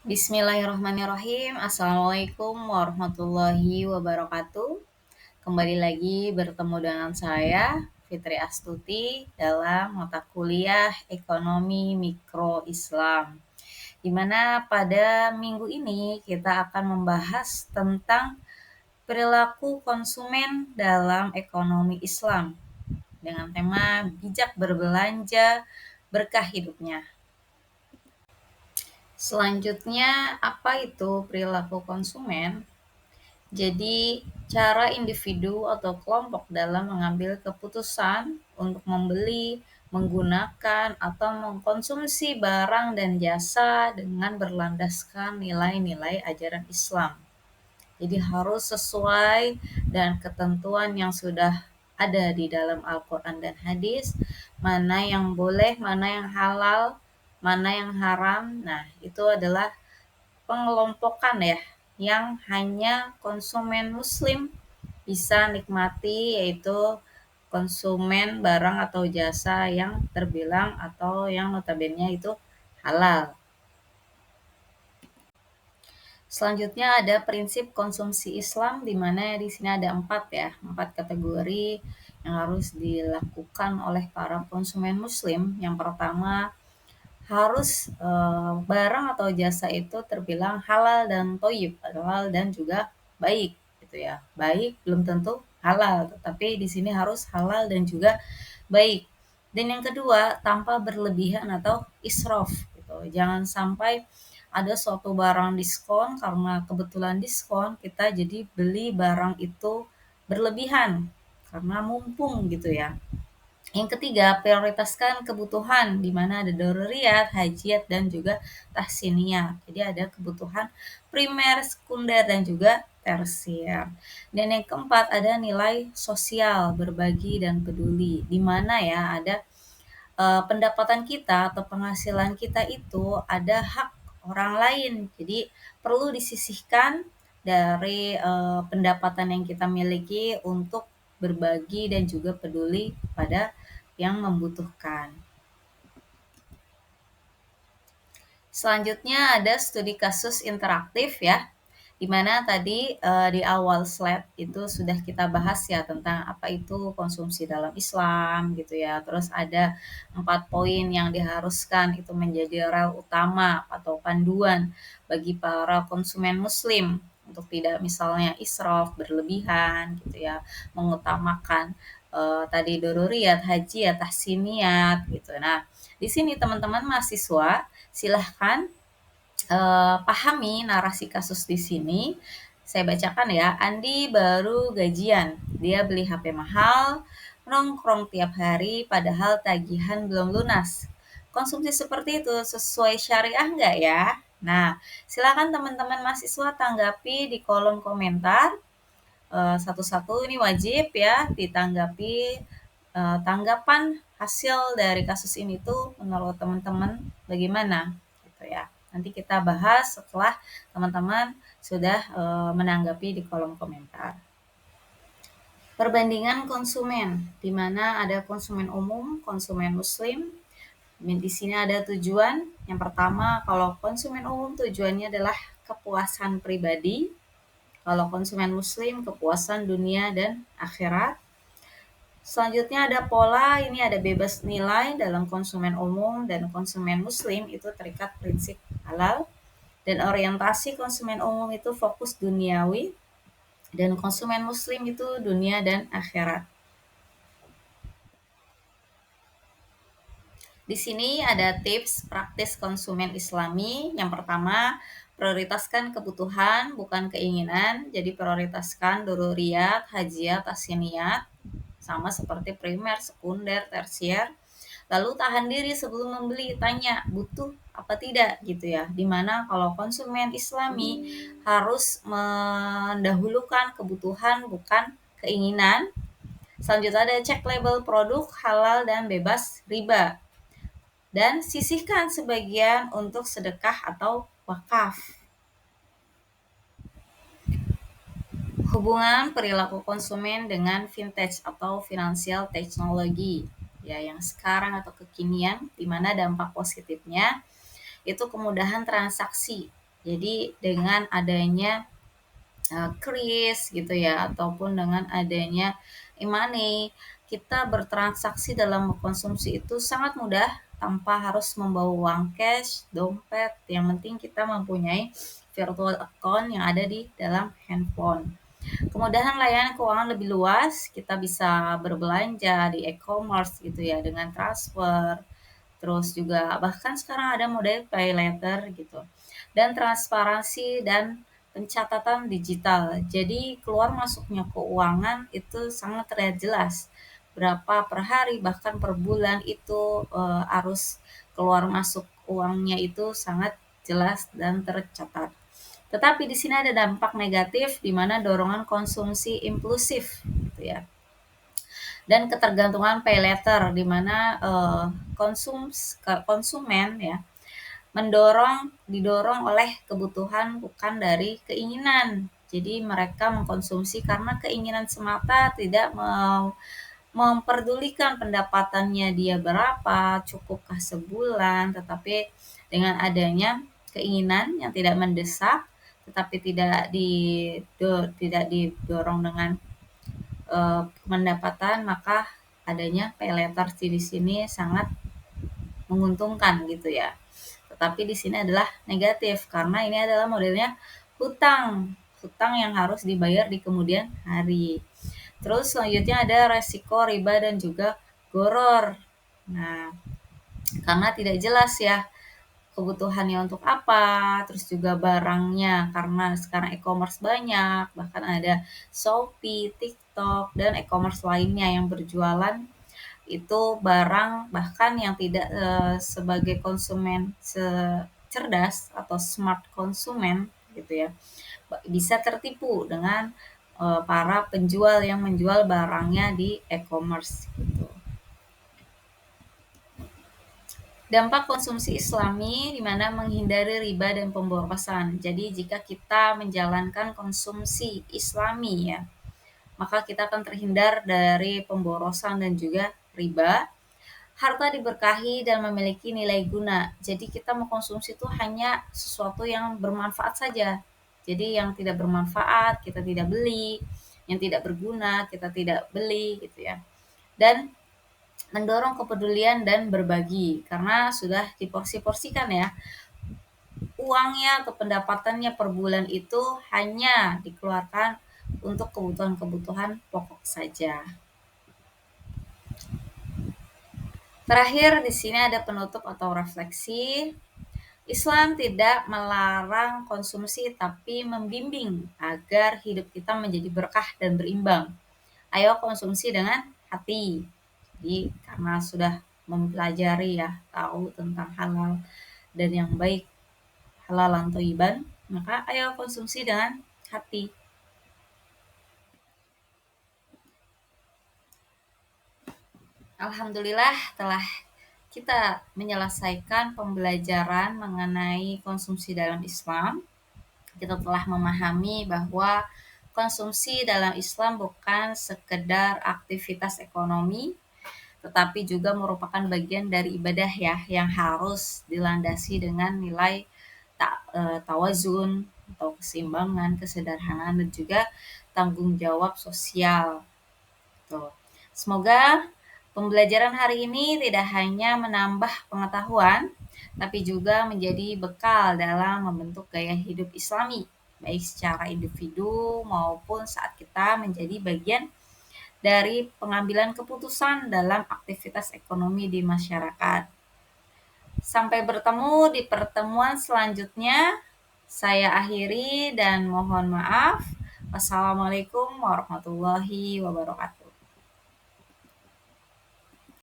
Bismillahirrahmanirrahim. Assalamualaikum warahmatullahi wabarakatuh. Kembali lagi bertemu dengan saya, Fitri Astuti, dalam mata kuliah Ekonomi Mikro Islam. Di mana pada minggu ini kita akan membahas tentang perilaku konsumen dalam ekonomi Islam dengan tema bijak berbelanja, berkah hidupnya. Selanjutnya, apa itu perilaku konsumen? Jadi, cara individu atau kelompok dalam mengambil keputusan untuk membeli, menggunakan, atau mengkonsumsi barang dan jasa dengan berlandaskan nilai-nilai ajaran Islam. Jadi harus sesuai dan ketentuan yang sudah ada di dalam Al-Quran dan hadis, mana yang boleh, mana yang halal, mana yang haram. Nah, itu adalah pengelompokan ya, yang hanya konsumen muslim bisa nikmati, yaitu konsumen barang atau jasa yang terbilang atau yang notabene itu halal. Selanjutnya ada prinsip konsumsi Islam, di mana di sini ada 4 kategori yang harus dilakukan oleh para konsumen muslim. Yang pertama, harus barang atau jasa itu terbilang halal dan thoyyib, halal dan juga baik gitu ya. Baik belum tentu halal, tetapi di sini harus halal dan juga baik. Dan yang kedua, tanpa berlebihan atau israf gitu. Jangan sampai ada suatu barang diskon, karena kebetulan diskon kita jadi beli barang itu berlebihan karena mumpung gitu ya. Yang ketiga, prioritaskan kebutuhan, di mana ada daruriyat, hajat, dan juga tahsiniyah. Jadi ada kebutuhan primer, sekunder, dan juga tersier. Dan yang keempat, ada nilai sosial, berbagi, dan peduli. Di mana ya ada pendapatan kita atau penghasilan kita itu ada hak orang lain. Jadi perlu disisihkan dari pendapatan yang kita miliki untuk berbagi dan juga peduli pada yang membutuhkan. Selanjutnya ada studi kasus interaktif ya, di mana tadi di awal slide itu sudah kita bahas ya tentang apa itu konsumsi dalam Islam gitu ya. Terus ada 4 poin yang diharuskan itu menjadi rel utama atau panduan bagi para konsumen muslim untuk tidak misalnya israf, berlebihan gitu ya, mengutamakan tadi doruriyat, hajiyat, tahsiniyat gitu. Nah, di sini teman-teman mahasiswa silahkan pahami narasi kasus di sini. Saya bacakan ya. Andi baru gajian, dia beli HP mahal, nongkrong tiap hari padahal tagihan belum lunas. Konsumsi seperti itu sesuai syariah enggak ya? Nah, silakan teman-teman mahasiswa tanggapi di kolom komentar. Satu-satu ini wajib ya ditanggapi, tanggapan hasil dari kasus ini tuh menurut teman-teman bagaimana gitu ya. Nanti kita bahas setelah teman-teman sudah menanggapi di kolom komentar. Perbandingan konsumen, di mana ada konsumen umum, konsumen muslim. Di sini ada tujuan. Yang pertama, kalau konsumen umum tujuannya adalah kepuasan pribadi. Kalau konsumen muslim, kepuasan dunia dan akhirat. Selanjutnya ada pola, ini ada bebas nilai dalam konsumen umum dan konsumen muslim itu terikat prinsip halal. Dan orientasi konsumen umum itu fokus duniawi, dan konsumen muslim itu dunia dan akhirat. Di sini ada tips praktis konsumen Islami. Yang pertama, prioritaskan kebutuhan bukan keinginan. Jadi prioritaskan doruriyat, hajiyat, tahsiniyat, sama seperti primer, sekunder, tersier. Lalu tahan diri sebelum membeli, tanya butuh apa tidak gitu ya. Dimana kalau konsumen Islami harus mendahulukan kebutuhan bukan keinginan. Selanjutnya ada cek label produk halal dan bebas riba. Dan sisihkan sebagian untuk sedekah atau wakaf. Hubungan perilaku konsumen dengan vintage atau financial technology ya, yang sekarang atau kekinian, di mana dampak positifnya itu kemudahan transaksi Jadi dengan adanya kris gitu ya, ataupun dengan adanya e-money, kita bertransaksi dalam konsumsi itu sangat mudah tanpa harus membawa uang cash, dompet. Yang penting kita mempunyai virtual account yang ada di dalam handphone. Kemudahan layanan keuangan lebih luas, kita bisa berbelanja di e-commerce gitu ya dengan transfer, terus juga bahkan sekarang ada model pay later gitu. Dan transparansi dan pencatatan digital. Jadi keluar masuknya keuangan itu sangat terlihat jelas. Berapa per hari bahkan per bulan itu arus keluar masuk uangnya itu sangat jelas dan tercatat. Tetapi di sini ada dampak negatif di mana dorongan konsumsi impulsif gitu ya. Dan ketergantungan pay later di mana konsumen ya didorong oleh kebutuhan bukan dari keinginan. Jadi mereka mengkonsumsi karena keinginan semata, tidak memperdulikan pendapatannya dia berapa, cukupkah sebulan, tetapi dengan adanya keinginan yang tidak mendesak, tetapi tidak didorong dengan pendapatan, maka adanya pay later di sini sangat menguntungkan gitu ya. Tetapi di sini adalah negatif karena ini adalah modelnya hutang, hutang yang harus dibayar di kemudian hari. Terus selanjutnya ada resiko riba dan juga goror. Nah, karena tidak jelas ya kebutuhannya untuk apa, terus juga barangnya karena sekarang e-commerce banyak, bahkan ada Shopee, TikTok, dan e-commerce lainnya yang berjualan itu barang bahkan yang tidak sebagai konsumen cerdas atau smart konsumen gitu ya, bisa tertipu dengan para penjual yang menjual barangnya di e-commerce gitu. Dampak konsumsi islami di mana menghindari riba dan pemborosan. Jadi jika kita menjalankan konsumsi islami ya, maka kita akan terhindar dari pemborosan dan juga riba. Harta diberkahi dan memiliki nilai guna. Jadi kita mengkonsumsi itu hanya sesuatu yang bermanfaat saja. Jadi yang tidak bermanfaat kita tidak beli, yang tidak berguna kita tidak beli gitu ya. Dan mendorong kepedulian dan berbagi karena sudah diporsi-porsikan ya. Uangnya atau pendapatannya per bulan itu hanya dikeluarkan untuk kebutuhan-kebutuhan pokok saja. Terakhir di sini ada penutup atau refleksi. Islam tidak melarang konsumsi tapi membimbing agar hidup kita menjadi berkah dan berimbang. Ayo konsumsi dengan hati. Jadi karena sudah mempelajari ya, tahu tentang halal dan yang baik, halalan thayyiban, maka ayo konsumsi dengan hati. Alhamdulillah telah kita menyelesaikan pembelajaran mengenai konsumsi dalam Islam. Kita telah memahami bahwa konsumsi dalam Islam bukan sekedar aktivitas ekonomi, tetapi juga merupakan bagian dari ibadah ya, yang harus dilandasi dengan nilai tawazun atau keseimbangan, kesederhanaan, dan juga tanggung jawab sosial. Tuh. Semoga pembelajaran hari ini tidak hanya menambah pengetahuan, tapi juga menjadi bekal dalam membentuk gaya hidup Islami, baik secara individu maupun saat kita menjadi bagian dari pengambilan keputusan dalam aktivitas ekonomi di masyarakat. Sampai bertemu di pertemuan selanjutnya. Saya akhiri dan mohon maaf. Wassalamualaikum warahmatullahi wabarakatuh.